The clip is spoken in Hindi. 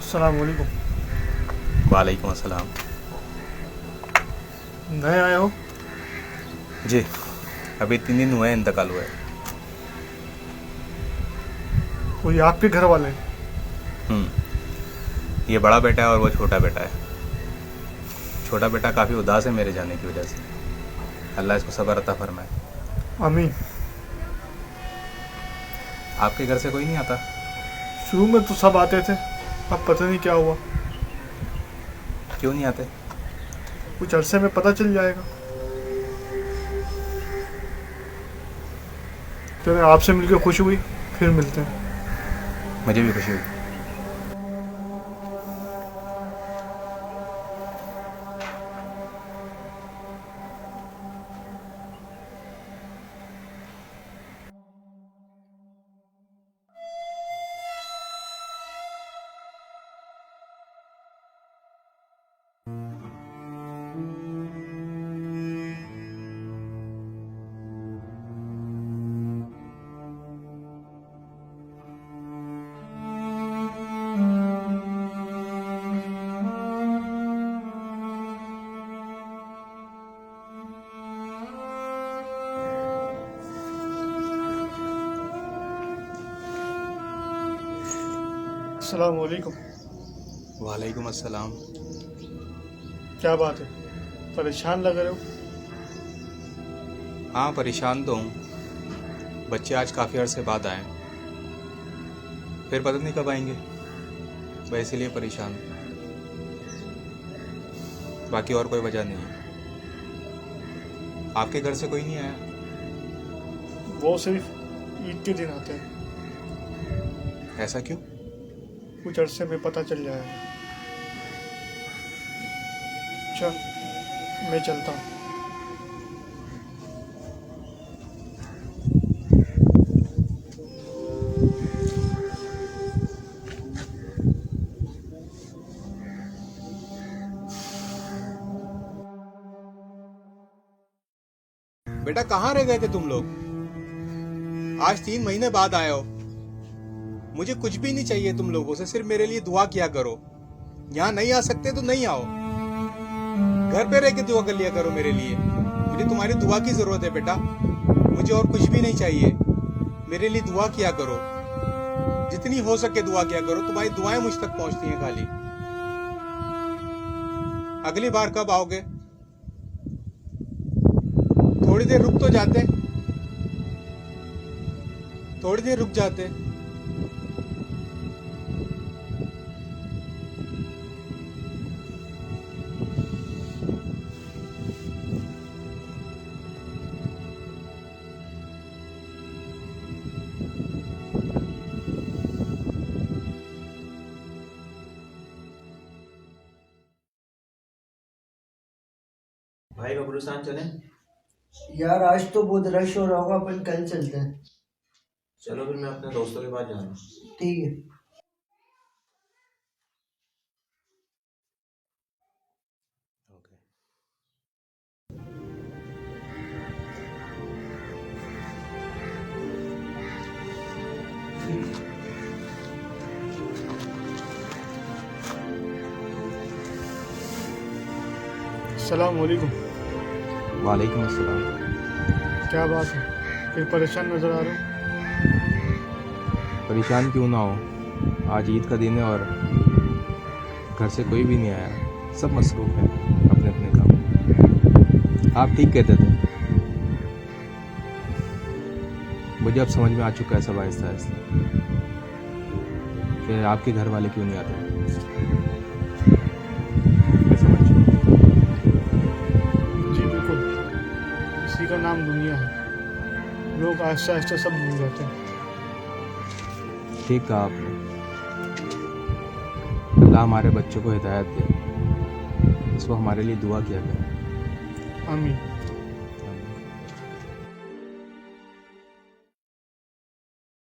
अस्सलाम वालेकुम। वालेकुम अस्सलाम। नए आए हो? जी, अभी 3 दिन हुए हैं इंतकाल हुए। कोई आपके घर वाले? ये बड़ा बेटा है और वो छोटा बेटा है। छोटा बेटा काफ़ी उदास है मेरे जाने की वजह से। अल्लाह इसको सब्र अता फरमाए। आमीन। आपके घर से कोई नहीं आता? शुरू में तो सब आते थे, अब पता नहीं क्या हुआ। क्यों नहीं आते? कुछ अरसे में पता चल जाएगा। चलो, आपसे मिलकर खुश हुई, फिर मिलते हैं। मुझे भी खुशी हुई। अस्सलाम वालेकुम। वालेकुम अस्सलाम। क्या बात है, परेशान लग रहे हो? हाँ, परेशान तो हूँ। बच्चे आज काफ़ी अरसे बाद आए, फिर पता नहीं कब आएंगे, वह इसीलिए परेशान हूँ। बाकी और कोई वजह नहीं है। आपके घर से कोई नहीं आया? वो सिर्फ ईद के दिन आते हैं। ऐसा क्यों? कुछ अरसे में पता चल जाएगा। चल, मैं चलता हूँ। बेटा, कहाँ रह गए थे तुम लोग? आज 3 महीने बाद आए हो। मुझे कुछ भी नहीं चाहिए तुम लोगों से, सिर्फ मेरे लिए दुआ किया करो। यहाँ नहीं आ सकते तो नहीं आओ, घर पे रह के दुआ कर लिया करो मेरे लिए। मुझे तुम्हारी दुआ की जरूरत है बेटा, मुझे और कुछ भी नहीं चाहिए। मेरे लिए दुआ किया करो, जितनी हो सके दुआ किया करो। तुम्हारी दुआएं मुझ तक पहुंचती हैं खाली। अगली बार कब आओगे? थोड़ी देर रुक तो जाते, थोड़ी देर रुक जाते। भाई कब्रिस्तान चलें? यार आज तो बहुत रश हो रहा होगा, अपन कल चलते हैं। चलो फिर, मैं अपने दोस्तों के पास जा रहा हूँ। ठीक है। अस्सलाम वालेकुम। वालेकुम अस्सलाम। क्या बात है, फिर परेशान नजर आ रहे हो? परेशान क्यों ना हो, आज ईद का दिन है और घर से कोई भी नहीं आया। सब मसरूफ हैं अपने अपने काम। आप ठीक कहते थे, मुझे अब समझ में आ चुका है सब आहिस्ता आहिस्ता। फिर आपके घर वाले क्यों नहीं आते? मैं समझ चुका। जी बिल्कुल, इसी का नाम दुनिया है। लोग आहिस्ता आहिस्ता सब भूल जाते हैं। ठीक कहा आपने। अल्लाह हमारे बच्चों को हिदायत दे, इसको हमारे लिए दुआ किया करें। आमीन।